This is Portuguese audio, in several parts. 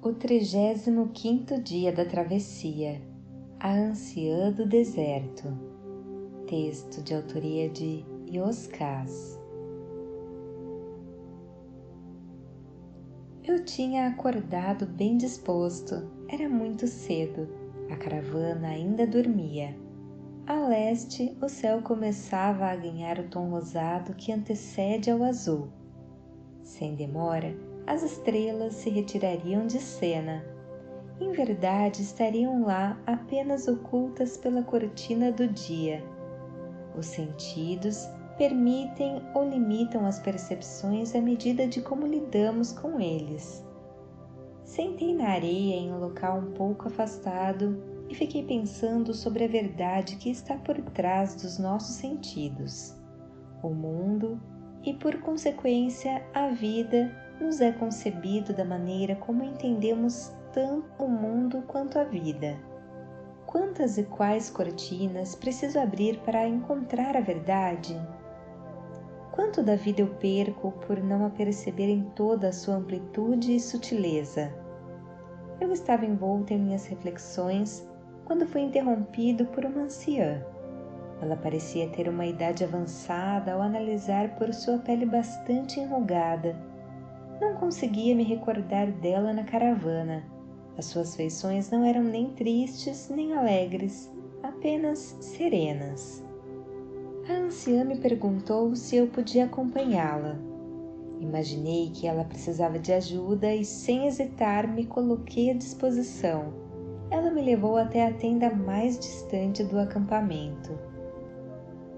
O 35º dia da travessia, a anciã do deserto. Texto de autoria de Yoskás. Eu tinha acordado bem disposto, era muito cedo, a caravana ainda dormia. A leste, o céu começava a ganhar o tom rosado que antecede ao azul. Sem demora, as estrelas se retirariam de cena. Em verdade, estariam lá apenas ocultas pela cortina do dia. Os sentidos permitem ou limitam as percepções à medida de como lidamos com eles. Sentei na areia em um local um pouco afastado e fiquei pensando sobre a verdade que está por trás dos nossos sentidos. O mundo e, por consequência, a vida nos é concebido da maneira como entendemos tanto o mundo quanto a vida. Quantas e quais cortinas preciso abrir para encontrar a verdade? Quanto da vida eu perco por não a perceber em toda a sua amplitude e sutileza? Eu estava envolto em minhas reflexões quando fui interrompido por uma anciã. Ela parecia ter uma idade avançada ao analisar por sua pele bastante enrugada. Não conseguia me recordar dela na caravana. As suas feições não eram nem tristes nem alegres, apenas serenas. A anciã me perguntou se eu podia acompanhá-la. Imaginei que ela precisava de ajuda e, sem hesitar, me coloquei à disposição. Ela me levou até a tenda mais distante do acampamento.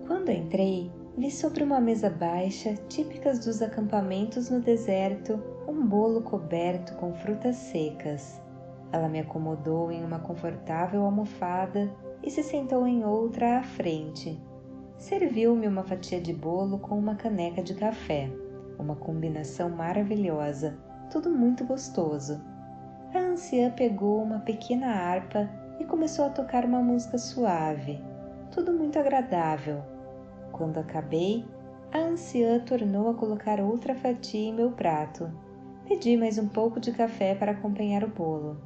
Quando entrei, vi sobre uma mesa baixa, típicas dos acampamentos no deserto, um bolo coberto com frutas secas. Ela me acomodou em uma confortável almofada e se sentou em outra à frente. Serviu-me uma fatia de bolo com uma caneca de café, uma combinação maravilhosa, tudo muito gostoso. A anciã pegou uma pequena harpa e começou a tocar uma música suave, tudo muito agradável. Quando acabei, a anciã tornou a colocar outra fatia em meu prato. Pedi mais um pouco de café para acompanhar o bolo.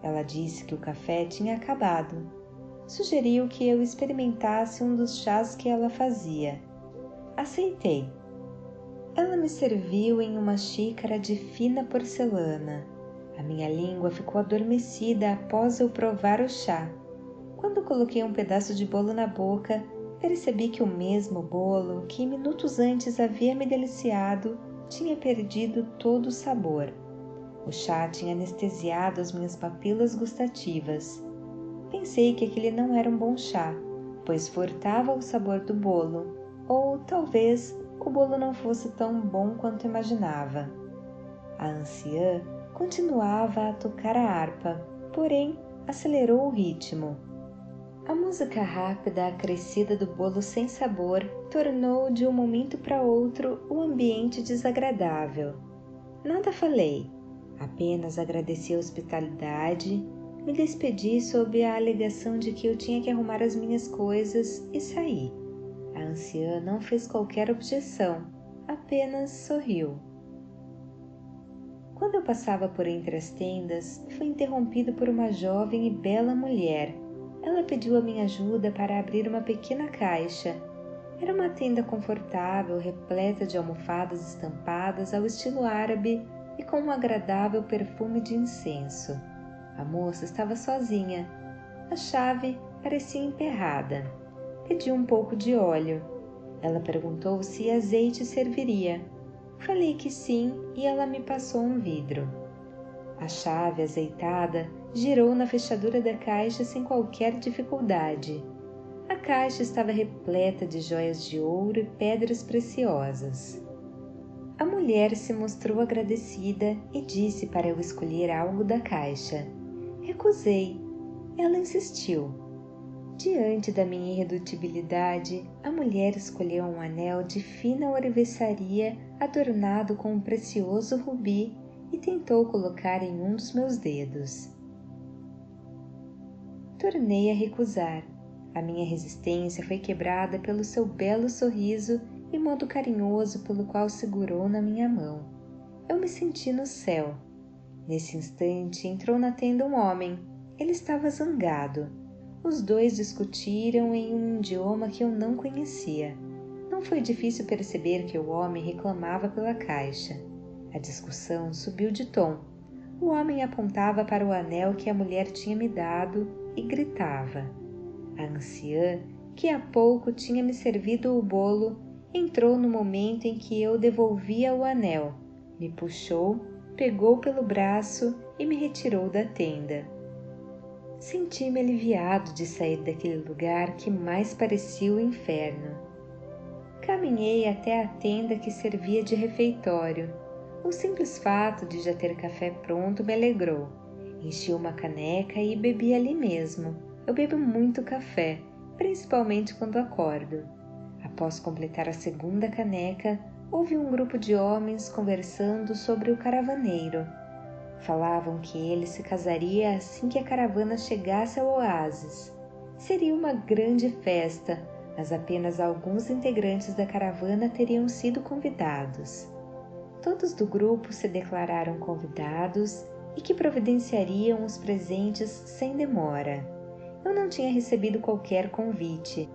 Ela disse que o café tinha acabado. Sugeriu que eu experimentasse um dos chás que ela fazia. Aceitei. Ela me serviu em uma xícara de fina porcelana. A minha língua ficou adormecida após eu provar o chá. Quando coloquei um pedaço de bolo na boca, percebi que o mesmo bolo que minutos antes havia me deliciado tinha perdido todo o sabor. O chá tinha anestesiado as minhas papilas gustativas. Pensei que aquele não era um bom chá, pois furtava o sabor do bolo, ou talvez o bolo não fosse tão bom quanto imaginava. A anciã continuava a tocar a harpa, porém acelerou o ritmo. A música rápida acrescida do bolo sem sabor tornou de um momento para outro o ambiente desagradável. Nada falei, apenas agradeci a hospitalidade, me despedi sob a alegação de que eu tinha que arrumar as minhas coisas e saí. A anciã não fez qualquer objeção, apenas sorriu. Quando eu passava por entre as tendas, fui interrompido por uma jovem e bela mulher. Ela pediu a minha ajuda para abrir uma pequena caixa. Era uma tenda confortável, repleta de almofadas estampadas ao estilo árabe e com um agradável perfume de incenso. A moça estava sozinha. A chave parecia emperrada. Pedi um pouco de óleo. Ela perguntou se azeite serviria. Falei que sim e ela me passou um vidro. A chave azeitada girou na fechadura da caixa sem qualquer dificuldade. A caixa estava repleta de joias de ouro e pedras preciosas. A mulher se mostrou agradecida e disse para eu escolher algo da caixa. Recusei. Ela insistiu. Diante da minha irredutibilidade, a mulher escolheu um anel de fina ourivesaria adornado com um precioso rubi e tentou colocar em um dos meus dedos. Tornei a recusar. A minha resistência foi quebrada pelo seu belo sorriso e modo carinhoso pelo qual segurou na minha mão. Eu me senti no céu. Nesse instante entrou na tenda um homem. Ele estava zangado. Os dois discutiram em um idioma que eu não conhecia. Não foi difícil perceber que o homem reclamava pela caixa. A discussão subiu de tom. O homem apontava para o anel que a mulher tinha me dado e gritava. A anciã, que há pouco tinha me servido o bolo, entrou no momento em que eu devolvia o anel, me puxou, pegou pelo braço e me retirou da tenda. Senti-me aliviado de sair daquele lugar que mais parecia o inferno. Caminhei até a tenda que servia de refeitório. O simples fato de já ter café pronto me alegrou. Enchi uma caneca e bebi ali mesmo. Eu bebo muito café, principalmente quando acordo. Após completar a segunda caneca, houve um grupo de homens conversando sobre o caravaneiro. Falavam que ele se casaria assim que a caravana chegasse ao oásis. Seria uma grande festa, mas apenas alguns integrantes da caravana teriam sido convidados. Todos do grupo se declararam convidados e que providenciariam os presentes sem demora. Eu não tinha recebido qualquer convite.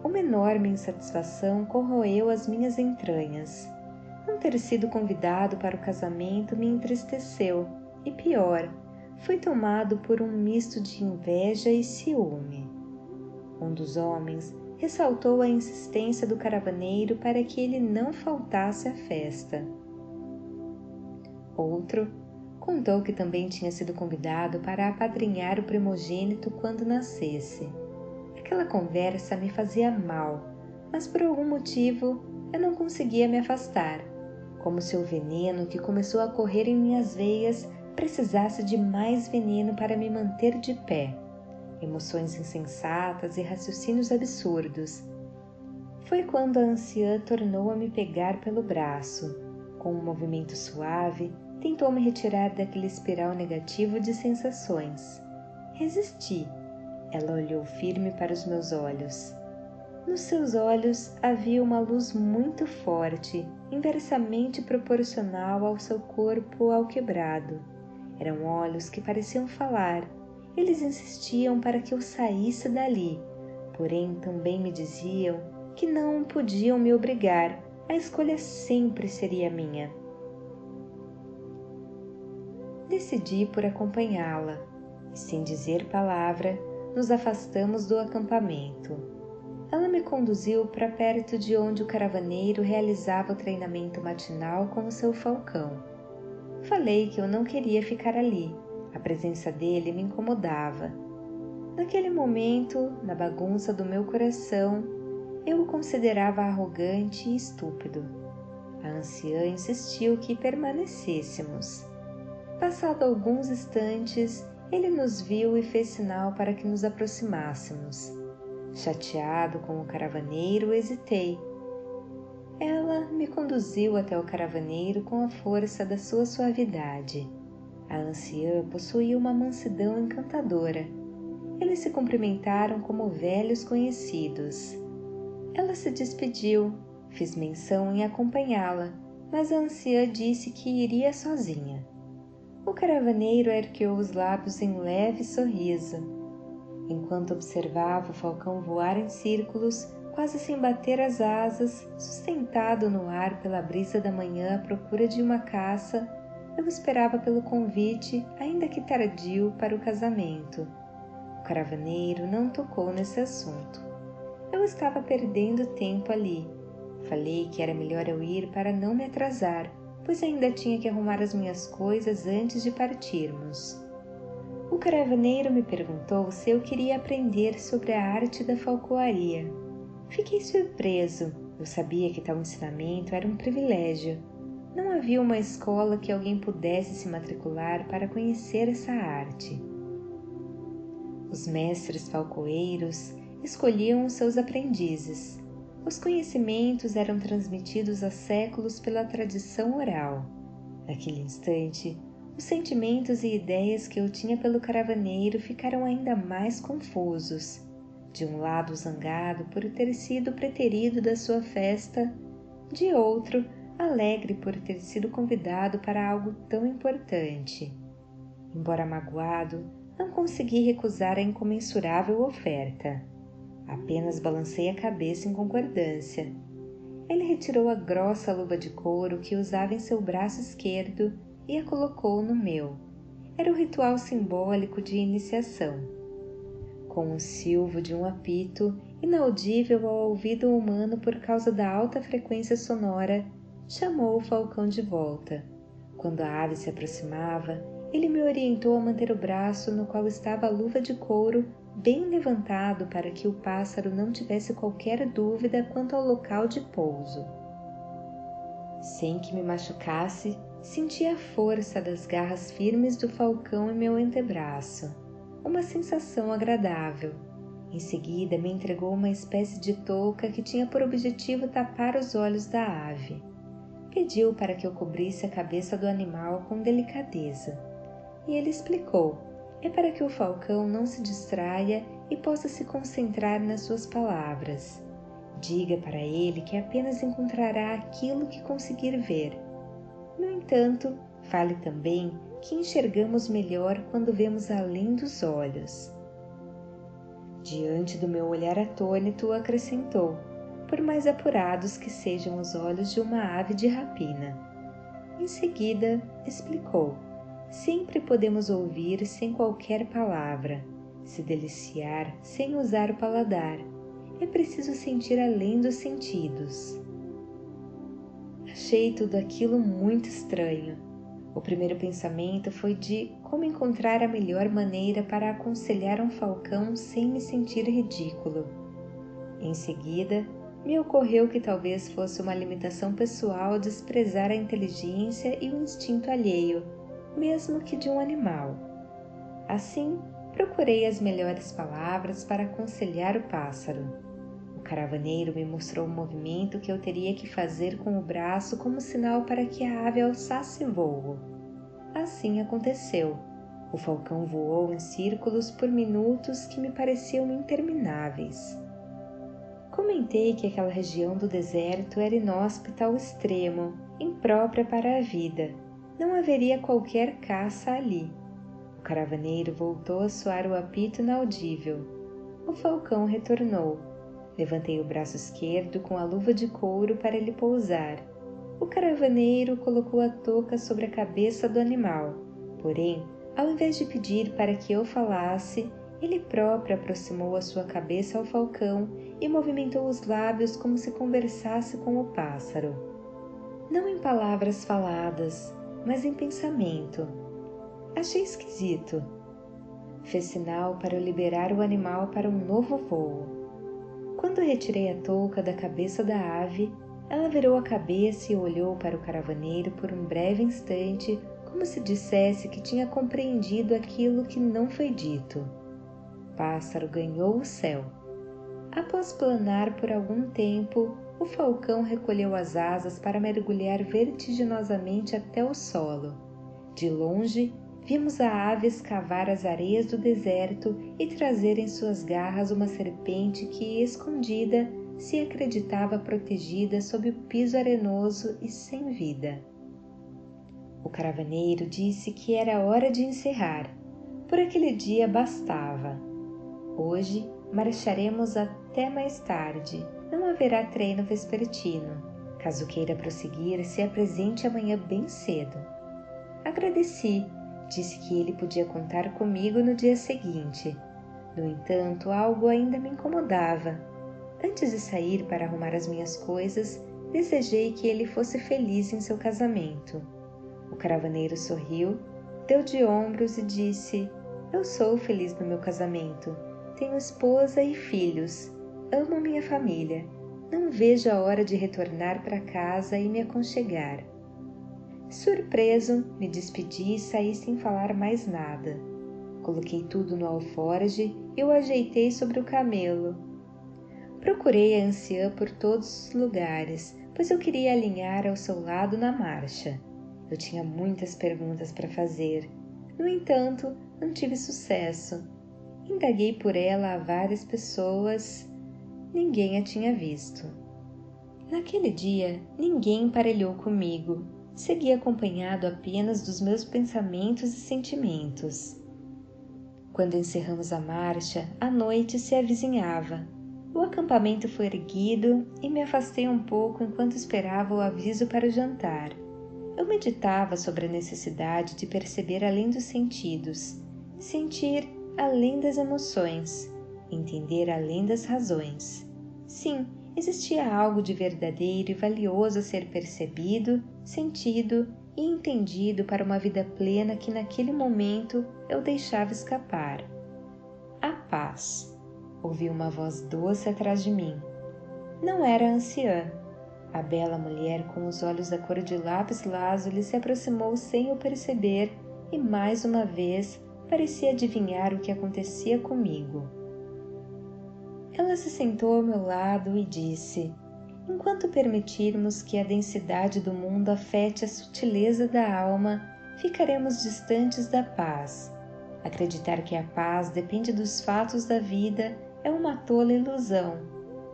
Uma enorme insatisfação corroeu as minhas entranhas. Não ter sido convidado para o casamento me entristeceu e, pior, fui tomado por um misto de inveja e ciúme. Um dos homens ressaltou a insistência do caravaneiro para que ele não faltasse à festa. Outro contou que também tinha sido convidado para apadrinhar o primogênito quando nascesse. Aquela conversa me fazia mal, mas por algum motivo eu não conseguia me afastar, como se o veneno que começou a correr em minhas veias precisasse de mais veneno para me manter de pé. Emoções insensatas e raciocínios absurdos. Foi quando a anciã tornou a me pegar pelo braço. Com um movimento suave, tentou me retirar daquele espiral negativo de sensações. Resisti. Ela olhou firme para os meus olhos. Nos seus olhos havia uma luz muito forte, inversamente proporcional ao seu corpo alquebrado. Eram olhos que pareciam falar. Eles insistiam para que eu saísse dali, porém também me diziam que não podiam me obrigar, a escolha sempre seria minha. Decidi por acompanhá-la, e sem dizer palavra, nos afastamos do acampamento. Ela me conduziu para perto de onde o caravaneiro realizava o treinamento matinal com o seu falcão. Falei que eu não queria ficar ali. A presença dele me incomodava. Naquele momento, na bagunça do meu coração, eu o considerava arrogante e estúpido. A anciã insistiu que permanecêssemos. Passado alguns instantes, ele nos viu e fez sinal para que nos aproximássemos. Chateado com o caravaneiro, hesitei. Ela me conduziu até o caravaneiro com a força da sua suavidade. A anciã possuía uma mansidão encantadora. Eles se cumprimentaram como velhos conhecidos. Ela se despediu, fiz menção em acompanhá-la, mas a anciã disse que iria sozinha. O caravaneiro ergueu os lábios em leve sorriso. Enquanto observava o falcão voar em círculos, quase sem bater as asas, sustentado no ar pela brisa da manhã à procura de uma caça, eu esperava pelo convite, ainda que tardio, para o casamento. O caravaneiro não tocou nesse assunto. Eu estava perdendo tempo ali. Falei que era melhor eu ir para não me atrasar, pois ainda tinha que arrumar as minhas coisas antes de partirmos. O caravaneiro me perguntou se eu queria aprender sobre a arte da falcoaria. Fiquei surpreso. Eu sabia que tal ensinamento era um privilégio. Não havia uma escola que alguém pudesse se matricular para conhecer essa arte. Os mestres falcoeiros escolhiam os seus aprendizes. Os conhecimentos eram transmitidos há séculos pela tradição oral. Naquele instante, os sentimentos e ideias que eu tinha pelo caravaneiro ficaram ainda mais confusos. De um lado zangado por ter sido preterido da sua festa, de outro alegre por ter sido convidado para algo tão importante. Embora magoado, não consegui recusar a incomensurável oferta. Apenas balancei a cabeça em concordância. Ele retirou a grossa luva de couro que usava em seu braço esquerdo e a colocou no meu. Era o ritual simbólico de iniciação. Com o silvo de um apito, inaudível ao ouvido humano por causa da alta frequência sonora, chamou o falcão de volta. Quando a ave se aproximava, ele me orientou a manter o braço no qual estava a luva de couro bem levantado para que o pássaro não tivesse qualquer dúvida quanto ao local de pouso. Sem que me machucasse, senti a força das garras firmes do falcão em meu antebraço. Uma sensação agradável. Em seguida, me entregou uma espécie de touca que tinha por objetivo tapar os olhos da ave. Pediu para que eu cobrisse a cabeça do animal com delicadeza. E ele explicou: é para que o falcão não se distraia e possa se concentrar nas suas palavras. Diga para ele que apenas encontrará aquilo que conseguir ver. No entanto, fale também que enxergamos melhor quando vemos além dos olhos. Diante do meu olhar atônito, acrescentou: por mais apurados que sejam os olhos de uma ave de rapina. Em seguida, explicou: sempre podemos ouvir sem qualquer palavra, se deliciar sem usar o paladar. É preciso sentir além dos sentidos. Achei tudo aquilo muito estranho. O primeiro pensamento foi de como encontrar a melhor maneira para aconselhar um falcão sem me sentir ridículo. Em seguida, me ocorreu que talvez fosse uma limitação pessoal desprezar a inteligência e o instinto alheio, mesmo que de um animal. Assim, procurei as melhores palavras para aconselhar o pássaro. O caravaneiro me mostrou um movimento que eu teria que fazer com o braço como sinal para que a ave alçasse voo. Assim aconteceu. O falcão voou em círculos por minutos que me pareciam intermináveis. Comentei que aquela região do deserto era inóspita ao extremo, imprópria para a vida. Não haveria qualquer caça ali. O caravaneiro voltou a soar o apito inaudível. O falcão retornou. Levantei o braço esquerdo com a luva de couro para ele pousar. O caravaneiro colocou a touca sobre a cabeça do animal. Porém, ao invés de pedir para que eu falasse, ele próprio aproximou a sua cabeça ao falcão e movimentou os lábios como se conversasse com o pássaro. Não em palavras faladas, mas em pensamento. Achei esquisito. Fez sinal para eu liberar o animal para um novo voo. Quando retirei a touca da cabeça da ave, ela virou a cabeça e olhou para o caravaneiro por um breve instante, como se dissesse que tinha compreendido aquilo que não foi dito. O pássaro ganhou o céu. Após planar por algum tempo, o falcão recolheu as asas para mergulhar vertiginosamente até o solo. De longe, vimos a ave escavar as areias do deserto e trazer em suas garras uma serpente que, escondida, se acreditava protegida sob o piso arenoso e sem vida. O caravaneiro disse que era hora de encerrar. Por aquele dia bastava. Hoje marcharemos até mais tarde. Não haverá treino vespertino. Caso queira prosseguir, se apresente amanhã bem cedo. Agradeci. Disse que ele podia contar comigo no dia seguinte. No entanto, algo ainda me incomodava. Antes de sair para arrumar as minhas coisas, desejei que ele fosse feliz em seu casamento. O caravaneiro sorriu, deu de ombros e disse: eu sou feliz no meu casamento. Tenho esposa e filhos. Amo minha família. Não vejo a hora de retornar para casa e me aconchegar. Surpreso, me despedi e saí sem falar mais nada. Coloquei tudo no alforge e o ajeitei sobre o camelo. Procurei a anciã por todos os lugares, pois eu queria alinhar ao seu lado na marcha. Eu tinha muitas perguntas para fazer. No entanto, não tive sucesso. Indaguei por ela a várias pessoas. Ninguém a tinha visto. Naquele dia, ninguém emparelhou comigo. Segui acompanhado apenas dos meus pensamentos e sentimentos. Quando encerramos a marcha, a noite se avizinhava. O acampamento foi erguido e me afastei um pouco enquanto esperava o aviso para o jantar. Eu meditava sobre a necessidade de perceber além dos sentidos, sentir além das emoções, entender além das razões. Sim, existia algo de verdadeiro e valioso a ser percebido, sentido e entendido para uma vida plena que naquele momento eu deixava escapar. A paz. Ouvi uma voz doce atrás de mim. Não era a anciã. A bela mulher com os olhos da cor de lápis lazuli se aproximou sem eu perceber e mais uma vez parecia adivinhar o que acontecia comigo. Ela se sentou ao meu lado e disse: enquanto permitirmos que a densidade do mundo afete a sutileza da alma, ficaremos distantes da paz. Acreditar que a paz depende dos fatos da vida é uma tola ilusão.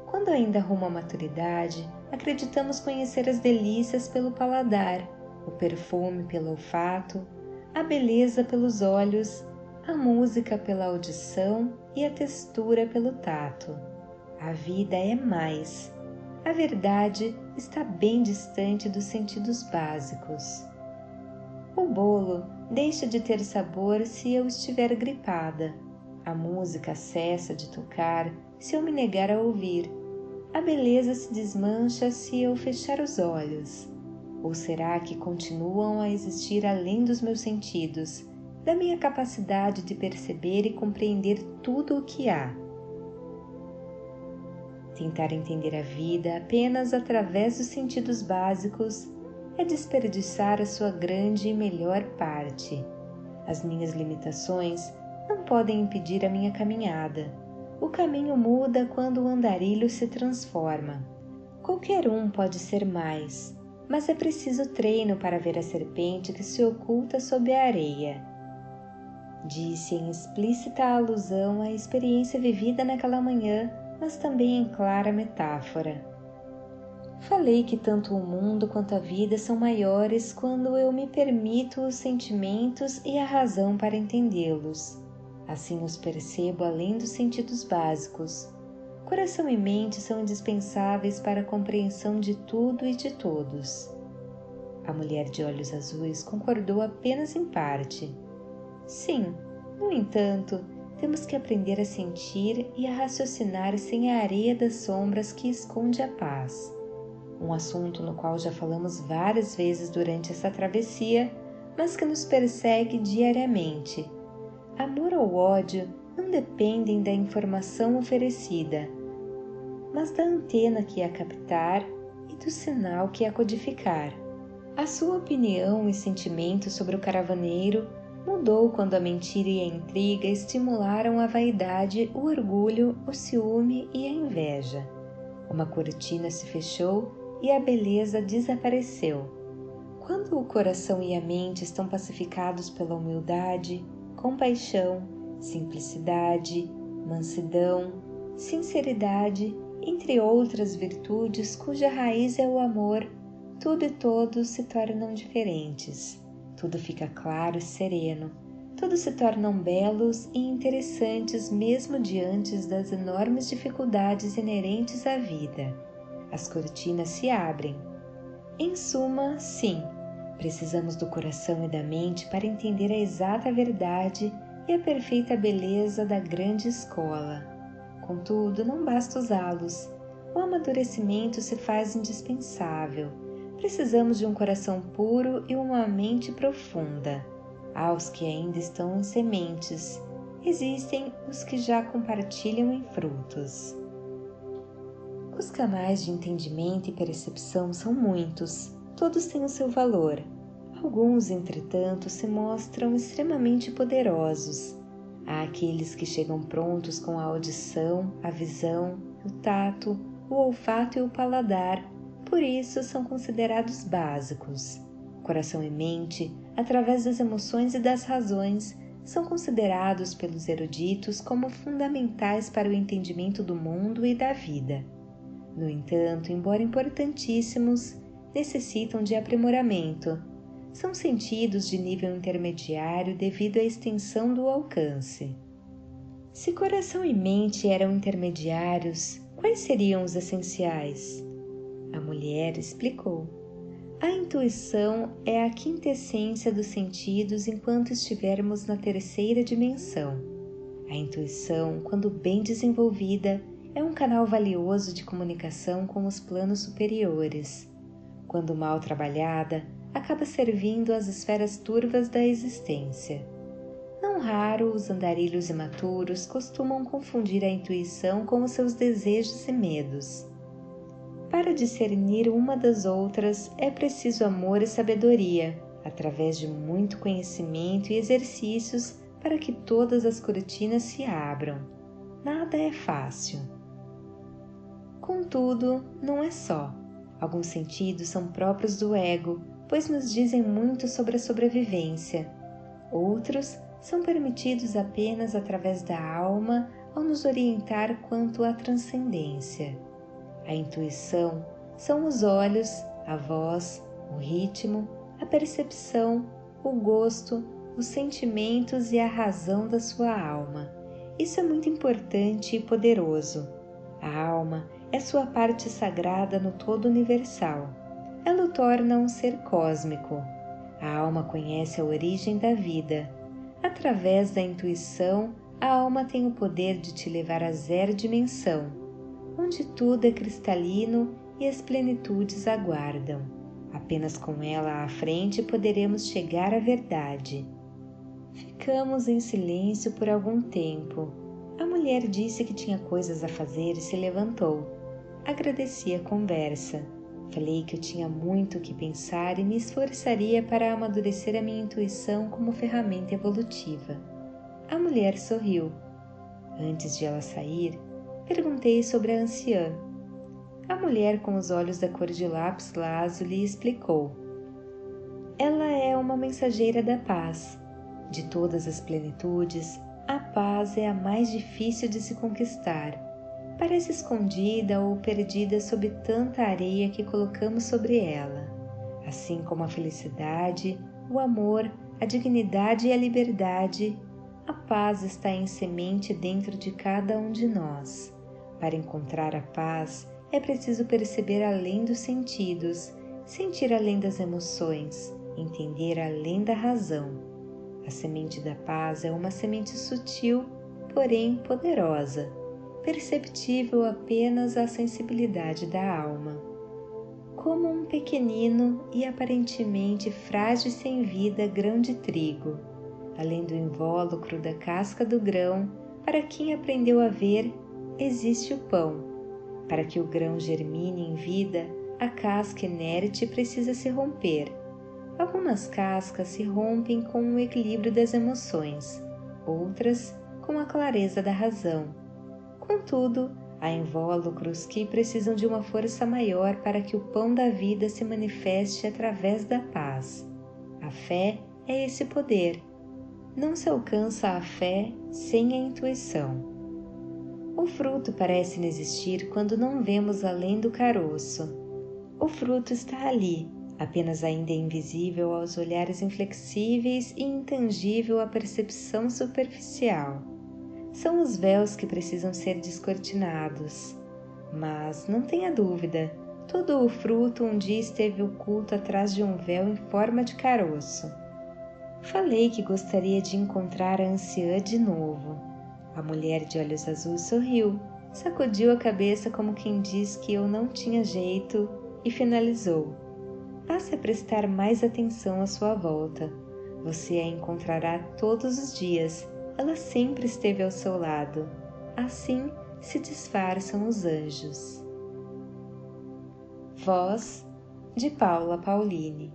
Quando ainda rumo à maturidade, acreditamos conhecer as delícias pelo paladar, o perfume pelo olfato, a beleza pelos olhos, a música pela audição e a textura pelo tato. A vida é mais. A verdade está bem distante dos sentidos básicos. O bolo deixa de ter sabor se eu estiver gripada. A música cessa de tocar se eu me negar a ouvir. A beleza se desmancha se eu fechar os olhos. Ou será que continuam a existir além dos meus sentidos, da minha capacidade de perceber e compreender tudo o que há? Tentar entender a vida apenas através dos sentidos básicos é desperdiçar a sua grande e melhor parte. As minhas limitações não podem impedir a minha caminhada. O caminho muda quando o andarilho se transforma. Qualquer um pode ser mais, mas é preciso treino para ver a serpente que se oculta sob a areia. Disse em explícita alusão à experiência vivida naquela manhã, mas também em clara metáfora. Falei que tanto o mundo quanto a vida são maiores quando eu me permito os sentimentos e a razão para entendê-los. Assim os percebo além dos sentidos básicos. Coração e mente são indispensáveis para a compreensão de tudo e de todos. A mulher de olhos azuis concordou apenas em parte. Sim, no entanto, temos que aprender a sentir e a raciocinar sem a areia das sombras que esconde a paz. Um assunto no qual já falamos várias vezes durante essa travessia, mas que nos persegue diariamente. Amor ou ódio não dependem da informação oferecida, mas da antena que a captar e do sinal que a codificar. A sua opinião e sentimento sobre o caravaneiro mudou quando a mentira e a intriga estimularam a vaidade, o orgulho, o ciúme e a inveja. Uma cortina se fechou e a beleza desapareceu. Quando o coração e a mente estão pacificados pela humildade, compaixão, simplicidade, mansidão, sinceridade, entre outras virtudes cuja raiz é o amor, tudo e todos se tornam diferentes. Tudo fica claro e sereno. Todos se tornam belos e interessantes mesmo diante das enormes dificuldades inerentes à vida. As cortinas se abrem. Em suma, sim, precisamos do coração e da mente para entender a exata verdade e a perfeita beleza da grande escola. Contudo, não basta usá-los. O amadurecimento se faz indispensável. Precisamos de um coração puro e uma mente profunda. Há os que ainda estão em sementes. Existem os que já compartilham em frutos. Os canais de entendimento e percepção são muitos. Todos têm o seu valor. Alguns, entretanto, se mostram extremamente poderosos. Há aqueles que chegam prontos com a audição, a visão, o tato, o olfato e o paladar, por isso são considerados básicos. Coração e mente, através das emoções e das razões, são considerados pelos eruditos como fundamentais para o entendimento do mundo e da vida. No entanto, embora importantíssimos, necessitam de aprimoramento. São sentidos de nível intermediário devido à extensão do alcance. Se coração e mente eram intermediários, quais seriam os essenciais? A mulher explicou. A intuição é a quintessência dos sentidos enquanto estivermos na terceira dimensão. A intuição, quando bem desenvolvida, é um canal valioso de comunicação com os planos superiores. Quando mal trabalhada, acaba servindo às esferas turvas da existência. Não raro, os andarilhos imaturos costumam confundir a intuição com os seus desejos e medos. Para discernir uma das outras, é preciso amor e sabedoria, através de muito conhecimento e exercícios para que todas as cortinas se abram. Nada é fácil. Contudo, não é só. Alguns sentidos são próprios do ego, pois nos dizem muito sobre a sobrevivência. Outros são permitidos apenas através da alma ao nos orientar quanto à transcendência. A intuição são os olhos, a voz, o ritmo, a percepção, o gosto, os sentimentos e a razão da sua alma. Isso é muito importante e poderoso. A alma é sua parte sagrada no todo universal. Ela o torna um ser cósmico. A alma conhece a origem da vida. Através da intuição, a alma tem o poder de te levar à zero dimensão, onde tudo é cristalino e as plenitudes aguardam. Apenas com ela à frente poderemos chegar à verdade. Ficamos em silêncio por algum tempo. A mulher disse que tinha coisas a fazer e se levantou. Agradeci a conversa. Falei que eu tinha muito o que pensar e me esforçaria para amadurecer a minha intuição como ferramenta evolutiva. A mulher sorriu. Antes de ela sair, perguntei sobre a anciã. A mulher com os olhos da cor de lápis lazuli explicou. Ela é uma mensageira da paz. De todas as plenitudes, a paz é a mais difícil de se conquistar. Parece escondida ou perdida sob tanta areia que colocamos sobre ela. Assim como a felicidade, o amor, a dignidade e a liberdade, a paz está em semente dentro de cada um de nós. Para encontrar a paz, é preciso perceber além dos sentidos, sentir além das emoções, entender além da razão. A semente da paz é uma semente sutil, porém poderosa, perceptível apenas à sensibilidade da alma. Como um pequenino e aparentemente frágil e sem vida grão de trigo, além do invólucro da casca do grão, para quem aprendeu a ver, existe o pão. Para que o grão germine em vida, a casca inerte precisa se romper. Algumas cascas se rompem com o equilíbrio das emoções, outras com a clareza da razão. Contudo, há invólucros que precisam de uma força maior para que o pão da vida se manifeste através da paz. A fé é esse poder. Não se alcança a fé sem a intuição. O fruto parece não existir quando não vemos além do caroço. O fruto está ali, apenas ainda é invisível aos olhares inflexíveis e intangível à percepção superficial. São os véus que precisam ser descortinados. Mas não tenha dúvida, todo o fruto um dia esteve oculto atrás de um véu em forma de caroço. Falei que gostaria de encontrar a anciã de novo. A mulher de olhos azuis sorriu, sacudiu a cabeça como quem diz que eu não tinha jeito e finalizou. Passe a prestar mais atenção à sua volta. Você a encontrará todos os dias. Ela sempre esteve ao seu lado. Assim se disfarçam os anjos. Voz de Paula Pauline.